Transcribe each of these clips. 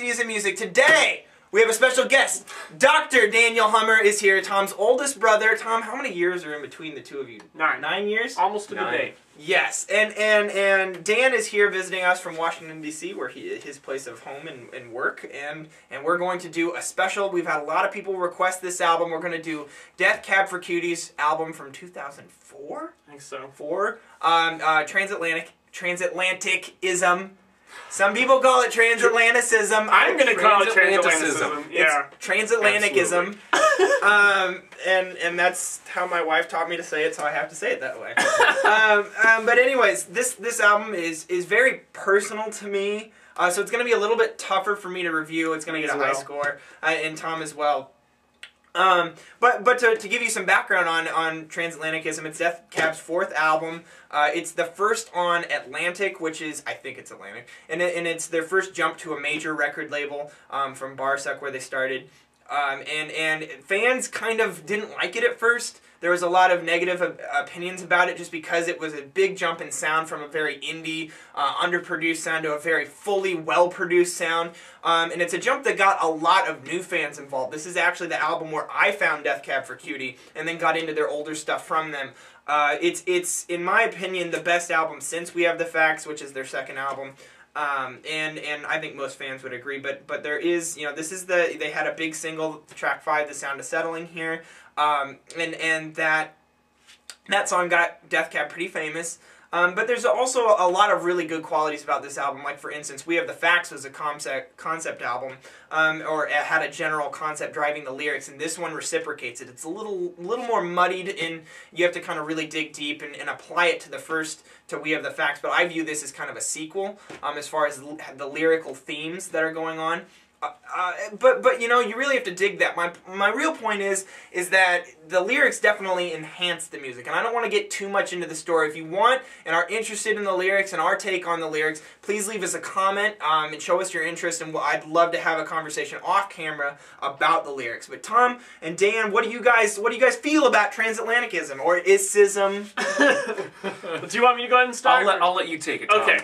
Velocities in Music. Today, we have a special guest. Dr. Daniel Hummer is here, Tom's oldest brother. Tom, how many years are in between the two of you? 9. 9 years? Almost to the day. Yes, and Dan is here visiting us from Washington, D.C., where his place of home and work, and we're going to do a special. We've had a lot of people request this album. We're going to do Death Cab For Cutie's album from 2004? I think so. 4? Transatlanticism. Some people call it transatlanticism. I'm going to call it transatlanticism. Yeah. It's transatlanticism. And that's how my wife taught me to say it, so I have to say it that way. But anyways, this album is very personal to me, so it's going to be a little bit tougher for me to review. It's going to get a high score, and Tom as well. But to give you some background on Transatlanticism, it's Death Cab's 4th album. It's the first on Atlantic, which is, I think it's Atlantic, and it's their first jump to a major record label from Barsuck, where they started. And fans kind of didn't like it at first. There was a lot of negative opinions about it just because it was a big jump in sound from a very indie, underproduced sound to a very fully well-produced sound. And it's a jump that got a lot of new fans involved. This is actually the album where I found Death Cab For Cutie and then got into their older stuff from them. It's in my opinion, the best album since We Have The Facts, which is their 2nd album. And I think most fans would agree, but there is, this is they had a big single, track 5, The Sound of Settling here, and that song got Death Cab pretty famous, but there's also a lot of really good qualities about this album, like for instance, We Have The Facts was a concept album, or it had a general concept driving the lyrics, and this one reciprocates it. It's a little more muddied, and you have to kind of really dig deep and apply it to the first, to We Have The Facts, but I view this as kind of a sequel, as far as the lyrical themes that are going on. But you really have to dig that. My real point is that the lyrics definitely enhance the music, and I don't want to get too much into the story. If you want and are interested in the lyrics and our take on the lyrics, please leave us a comment and show us your interest, and I'd love to have a conversation off camera about the lyrics. But Tom and Dan, what do you guys feel about Transatlanticism or isism? Do you want me to go ahead and start? I'll let you take it, Tom. Okay.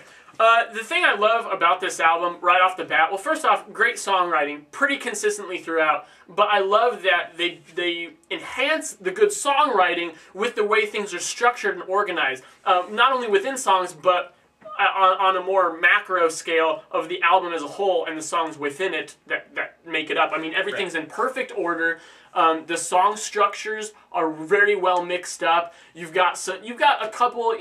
The thing I love about this album, right off the bat, well, first off, great songwriting, pretty consistently throughout, but I love that they enhance the good songwriting with the way things are structured and organized, not only within songs, but on a more macro scale of the album as a whole and the songs within it that make it up. I mean, everything's in perfect order. The song structures are very well mixed up. You've got a couple,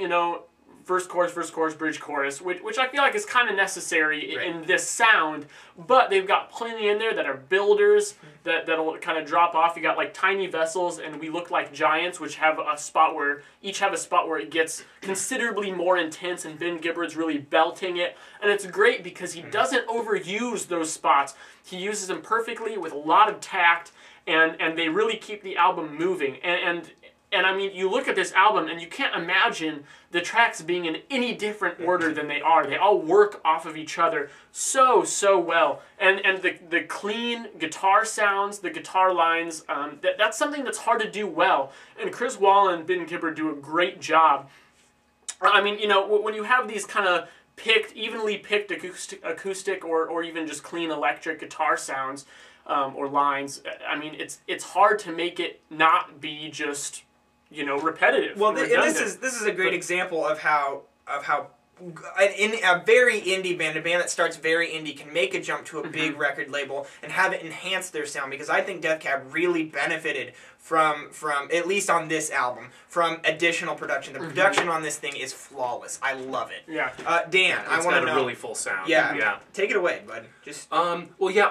verse, chorus, bridge, chorus, which I feel like is kind of necessary in this sound, but they've got plenty in there that are builders that'll kind of drop off. You got like Tiny Vessels and We Look Like Giants, which have a spot where it gets considerably more intense, and Ben Gibbard's really belting it, and it's great because he doesn't overuse those spots. He uses them perfectly with a lot of tact, and they really keep the album moving. And I mean, you look at this album and you can't imagine the tracks being in any different order than they are. They all work off of each other so well. And the clean guitar sounds, the guitar lines, that's something that's hard to do well. And Chris Wall and Ben Gibbard do a great job. I mean, when you have these kind of evenly picked acoustic or even just clean electric guitar sounds or lines, I mean, it's hard to make it not be just repetitive. Well, this is a great example of how in a very indie band, a band that starts very indie, can make a jump to a big record label and have it enhance their sound. Because I think Death Cab really benefited from at least on this album, from additional production. The production on this thing is flawless. I love it. Yeah. Dan, I want to know. It's got a really full sound. Yeah. Take it away, bud. Just. Well, yeah.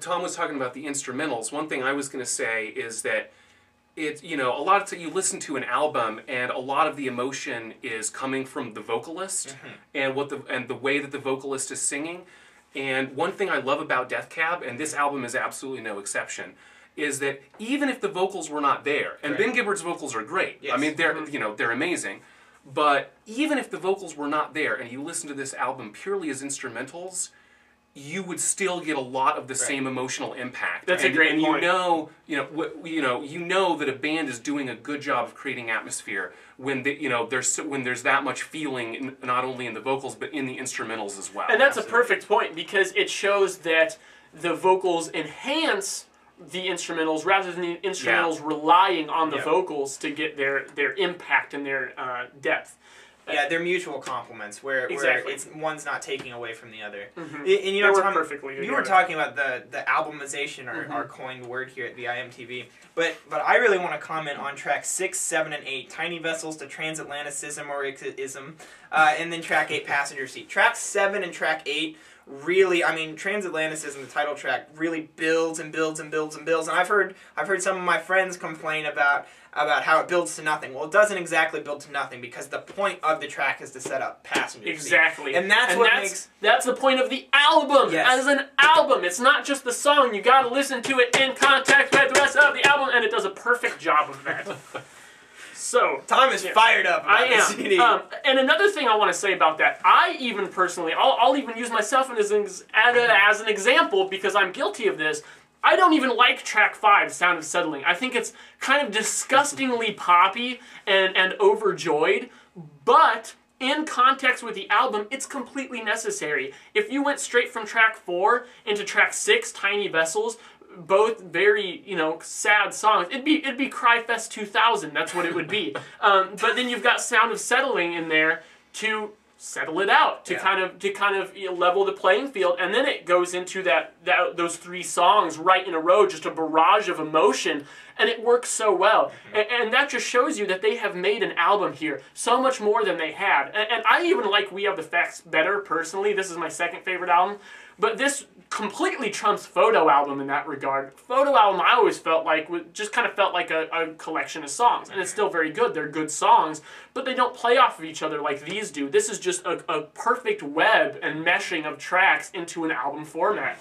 Tom was talking about the instrumentals. One thing I was going to say is that it's, a lot of times you listen to an album and a lot of the emotion is coming from the vocalist and the way that the vocalist is singing. And one thing I love about Death Cab, and this album is absolutely no exception, is that even if the vocals were not there, and Ben Gibbard's vocals are great. Yes. I mean, they're amazing. But even if the vocals were not there and you listen to this album purely as instrumentals, you would still get a lot of the same emotional impact. That's a great point. You know that a band is doing a good job of creating atmosphere when there's that much feeling, not only in the vocals but in the instrumentals as well. And that's a perfect point, because it shows that the vocals enhance the instrumentals rather than the instrumentals relying on the vocals to get their impact and their depth. Yeah, they're mutual complements where it's one's not taking away from the other. And you know, Tom, perfectly you were talking about the albumization, our coined word here at the IMTV, but I really want to comment on track 6, 7, and 8, Tiny Vessels to Transatlanticism or Ism, and then track 8, Passenger Seat. Track 7 and track 8 really, I mean, Transatlanticism, the title track, really builds and builds and builds and builds. And I've heard some of my friends complain about how it builds to nothing. Well, it doesn't exactly build to nothing, because the point of the track is to set up Passenger Seat. Exactly. And that's the point of the album. Yes. As an album, it's not just the song. You got to listen to it in context with the rest of the album, and it does a perfect job of that. So Tom is fired up about this CD. And another thing I want to say about that, I even personally, I'll even use myself as an example, because I'm guilty of this. I don't even like track 5, Sound of Settling. I think it's kind of disgustingly poppy and overjoyed, but in context with the album, it's completely necessary. If you went straight from track 4 into track 6, Tiny Vessels, both very, sad songs. It'd be Cryfest 2000. That's what it would be. But then you've got Sound of Settling in there to settle it out, to kind of level the playing field, and then it goes into those 3 songs right in a row, just a barrage of emotion, and it works so well. And that just shows you that they have made an album here so much more than they had. And I even like We Have the Facts better personally. This is my second favorite album. But this completely trumps Photo Album in that regard. Photo Album, I always felt like, just kind of felt like a collection of songs. And it's still very good. They're good songs, but they don't play off of each other like these do. This is just a perfect web and meshing of tracks into an album format.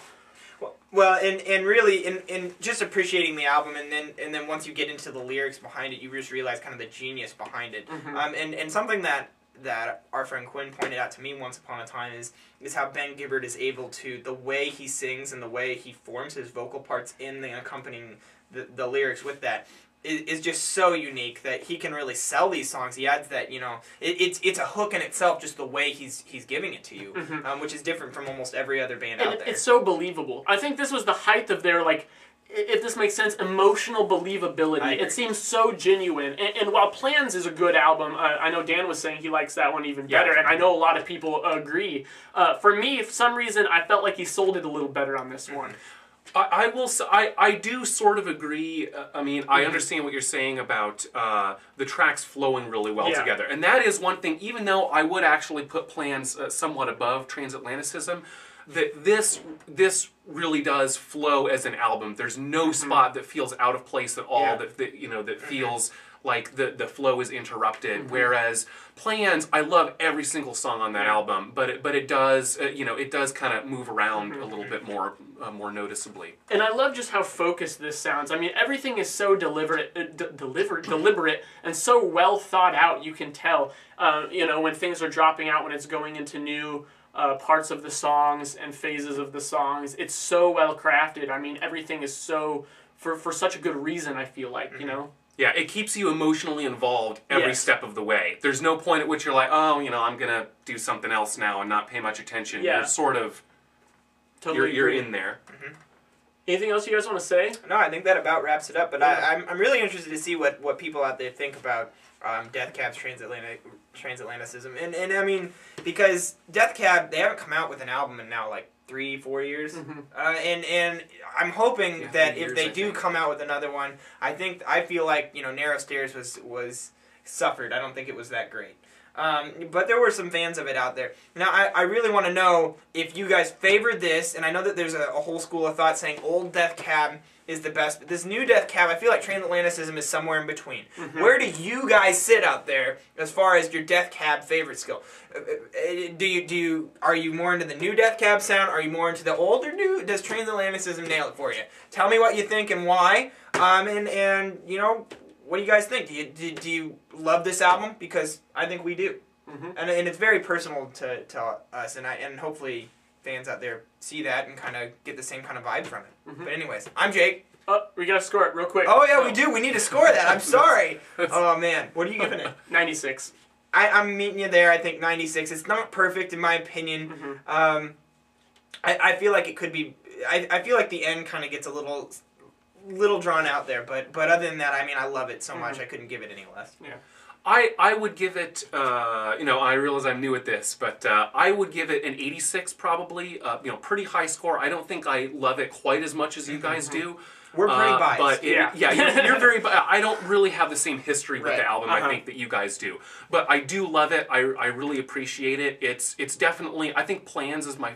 Well, and really, in just appreciating the album, and then once you get into the lyrics behind it, you just realize kind of the genius behind it. And something that our friend Quinn pointed out to me once upon a time is how Ben Gibbard is able to, the way he sings and the way he forms his vocal parts in the accompanying the lyrics with that is just so unique that he can really sell these songs. He adds that, it's a hook in itself, just the way he's giving it to you, which is different from almost every other band out there. It's so believable. I think this was the height of their, if this makes sense, emotional believability. It seems so genuine. And while Plans is a good album, I know Dan was saying he likes that one even better, and I know a lot of people agree. For me, for some reason, I felt like he sold it a little better on this one. I will say, I do sort of agree. I mean, I understand what you're saying about the tracks flowing really well together. And that is one thing, even though I would actually put Plans somewhat above Transatlanticism, that this really does flow as an album. There's no spot that feels out of place at all, that feels like the flow is interrupted. Whereas Plans, I love every single song on that album, but it does it does kind of move around a little bit more noticeably. And I love just how focused this sounds. I mean, everything is so deliberate and so well thought out. You can tell, when things are dropping out, when it's going into new parts of the songs and phases of the songs. It's so well crafted. I mean, everything is so for such a good reason, I feel like, Yeah, it keeps you emotionally involved every step of the way. There's no point at which you're like, oh, I'm going to do something else now and not pay much attention. Yeah. You're sort of, you're in there. Anything else you guys want to say? No, I think that about wraps it up. But I'm really interested to see what people out there think about Death Cab's Transatlanticism. And I mean, because Death Cab, they haven't come out with an album in now 3-4 years. And I'm hoping that if they do come out with another one, I feel like, Narrow Stairs was suffered. I don't think it was that great. But there were some fans of it out there. Now, I really want to know if you guys favored this, and I know that there's a whole school of thought saying old Death Cab is the best, but this new Death Cab, I feel like Transatlanticism is somewhere in between. Where do you guys sit out there as far as your Death Cab favorite skill? Are you more into the new Death Cab sound? Are you more into the old or new? Does Transatlanticism nail it for you? Tell me what you think and why. And what do you guys think? Do you love this album? Because I think we do. And it's very personal to us, and hopefully fans out there see that and kind of get the same kind of vibe from it. But anyways, I'm Jake. Oh, we gotta score it real quick. Oh yeah, we do. We need to score that. I'm sorry. Oh man, what are you giving it? 96. I'm meeting you there. I think 96. It's not perfect in my opinion. I feel like it could be. I feel like the end kind of gets a little drawn out there, but other than that, I mean, I love it so much I couldn't give it any less. Yeah. I would give it, you know, I realize I'm new at this, but I would give it an 86 probably, you know, pretty high score. I don't think I love it quite as much as you guys do. We're pretty biased. But you're very biased. I don't really have the same history with the album, I think, that you guys do. But I do love it. I really appreciate it. It's definitely, I think Plans is my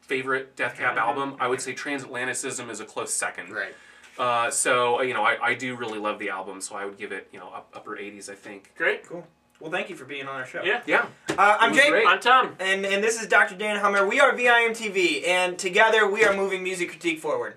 favorite Death Cab album. I would say Transatlanticism is a close second. Right. So, you know, I do really love the album, so I would give it, you know, upper 80s, I think. Great. Cool. Well, thank you for being on our show. Yeah. Yeah. I'm Jake. Great. I'm Tom. And this is Dr. Dan Hummer. We are VIMTV, and together we are moving music critique forward.